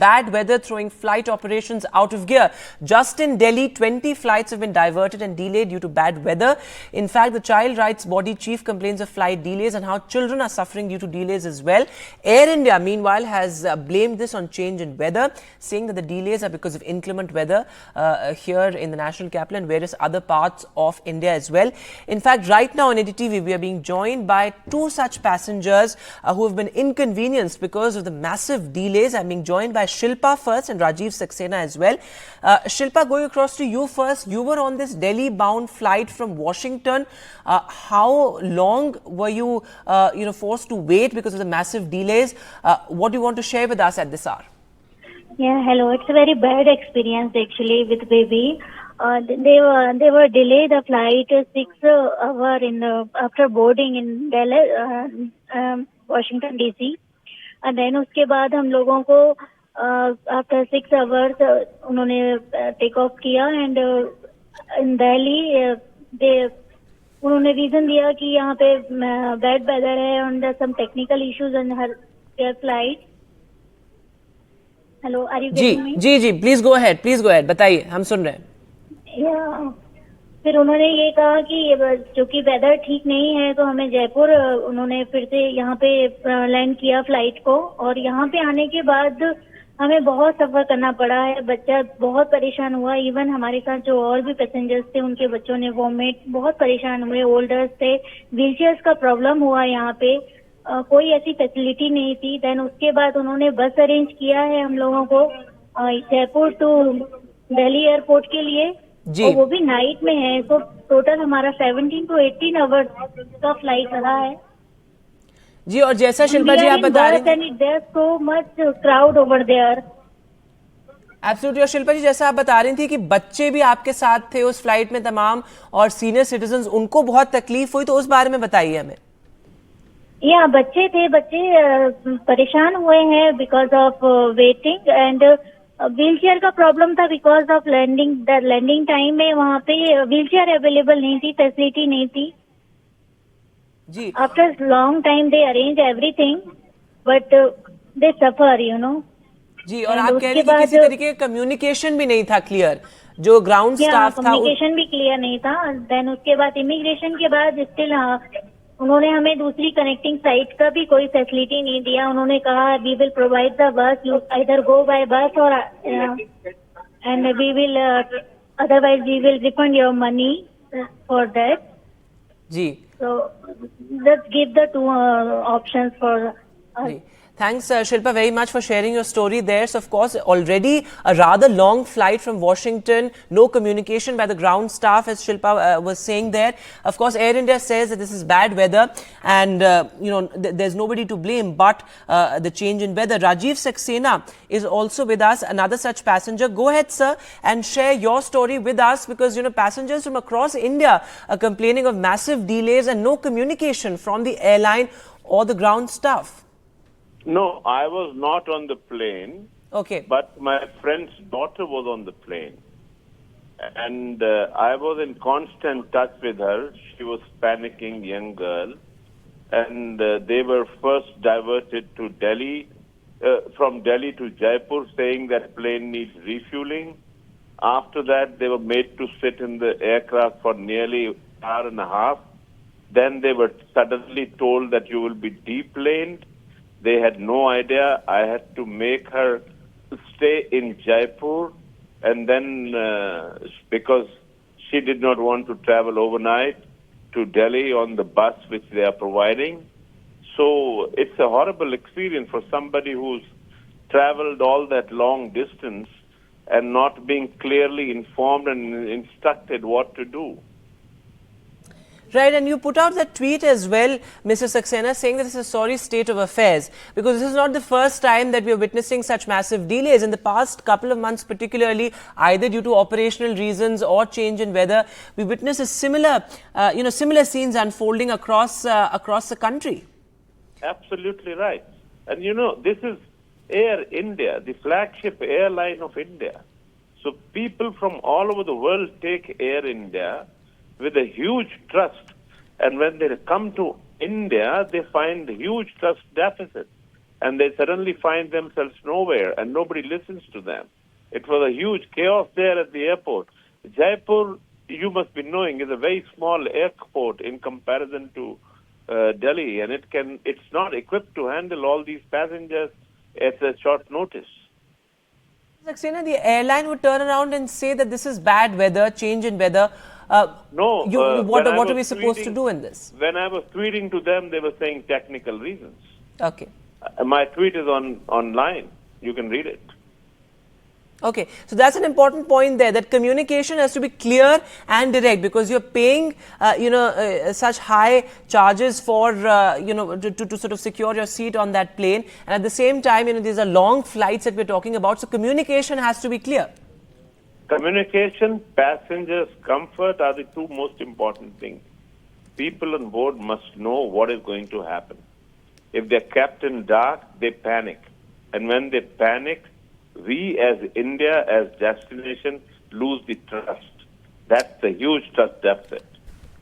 Bad weather throwing flight operations out of gear. Just in Delhi, 20 flights have been diverted and delayed due to bad weather. In fact, the child rights body chief complains of flight delays and how children are suffering due to delays as well. Air India, meanwhile, has blamed this on change in weather, saying that the delays are because of inclement weather here in the national capital and various other parts of India as well. In fact, right now on NDTV, we are being joined by two such passengers who have been inconvenienced because of the massive delays. I'm being joined by Shilpa first and Rajiv Saxena as well. Shilpa, going across to you first. You were on this Delhi-bound flight from Washington. How long were you, forced to wait because of the massive delays? What do you want to share with us at this hour? Yeah, hello. It's a very bad experience actually with baby. They were delayed the flight 6 hours after boarding in Delhi, Washington DC, and then उसके बाद हम लोगों को after 6 hours उन्होंने take off किया and in Delhi उन्होंने reason दिया कि यहाँ पे bad weather है and there are some technical issues in their flight. Hello, are you getting me? जी प्लीज गो अहेड बताइए, हम सुन रहे हैं। फिर उन्होंने ये कहा कि चूंकि वेदर ठीक नहीं है तो हमें जयपुर उन्होंने फिर से यहाँ पे लैंड किया फ्लाइट को, और यहाँ पे आने के बाद हमें बहुत सफर करना पड़ा है। बच्चा बहुत परेशान हुआ, इवन हमारे साथ जो और भी पैसेंजर्स थे उनके बच्चों ने वॉमिट, बहुत परेशान हुए। ओल्डर्स थे, व्हीलचेयर्स का प्रॉब्लम हुआ यहाँ पे, कोई ऐसी फैसिलिटी नहीं थी। देन उसके बाद उन्होंने बस अरेंज किया है हम लोगों को जयपुर टू दिल्ली एयरपोर्ट के लिए, और वो भी नाइट में है। तो टोटल हमारा 17 to 18 आवर्स का फ्लाइट रहा है जी। और जैसा शिल्पा जी आप बता रही हैं, there so much crowd over there. Absolutely. और शिल्पा जी, जैसा आप बता रही थी कि बच्चे भी आपके साथ थे उस फ्लाइट में तमाम, और सीनियर सिटीजन, उनको बहुत तकलीफ हुई, तो उस बारे में बताइए हमें। या बच्चे परेशान हुए हैं because of waiting, and wheelchair का प्रॉब्लम था बिकॉज ऑफ लैंडिंग टाइम में वहाँ पे व्हीलचेयर अवेलेबल नहीं थी, फैसिलिटी नहीं थी जी। After long time they arrange everything but they suffer जी। और आप कह रही थी किसी तरीके का कम्युनिकेशन भी नहीं था क्लियर, जो ग्राउंड स्टाफ था कम्युनिकेशन भी क्लियर नहीं था। देन उसके बाद इमिग्रेशन के बाद स्टिल उन्होंने हमें दूसरी कनेक्टिंग साइट का भी कोई फैसिलिटी नहीं दिया। उन्होंने कहा we will provide the bus, you either go by bus और and we will otherwise we will refund your money for that जी। So let's give the two options for Thanks, Shilpa, very much for sharing your story there. So, of course, already a rather long flight from Washington, no communication by the ground staff, as Shilpa was saying there. Of course, Air India says that this is bad weather and, there's nobody to blame but the change in weather. Rajiv Saxena is also with us, another such passenger. Go ahead, sir, and share your story with us, because, passengers from across India are complaining of massive delays and no communication from the airline or the ground staff. No, I was not on the plane. Okay. But my friend's daughter was on the plane. And I was in constant touch with her. She was panicking, young girl. And they were first diverted to Delhi, from Delhi to Jaipur, saying that plane needs refueling. After that, they were made to sit in the aircraft for nearly an hour and a half. Then they were suddenly told that you will be deplaned. They had no idea. I had to make her stay in Jaipur, and then because she did not want to travel overnight to Delhi on the bus which they are providing. So it's a horrible experience for somebody who's traveled all that long distance and not being clearly informed and instructed what to do. Right, and you put out that tweet as well, Mr. Saxena, saying that this is a sorry state of affairs, because this is not the first time that we are witnessing such massive delays. In the past couple of months particularly, either due to operational reasons or change in weather, we witnessed a similar scenes unfolding across the country. Absolutely right. And this is Air India, the flagship airline of India. So people from all over the world take Air India with a huge trust, and when they come to India, they find huge trust deficit. and they suddenly find themselves nowhere, and nobody listens to them. It was a huge chaos there at the airport. Jaipur, you must be knowing, is a very small airport in comparison to Delhi, and it's not equipped to handle all these passengers at a short notice. Saxena, the airline would turn around and say that this is bad weather, change in weather. No. What are we supposed to do in this? When I was tweeting to them, they were saying technical reasons. Okay. My tweet is online. You can read it. Okay, so that's an important point there, that communication has to be clear and direct, because you're paying, such high charges for, to sort of secure your seat on that plane. And at the same time, these are long flights that we're talking about. So communication has to be clear. Communication, passengers, comfort are the two most important things. People on board must know what is going to happen. If they're kept in dark, they panic. And when they panic, we as India, as destination, lose the trust. That's a huge trust deficit.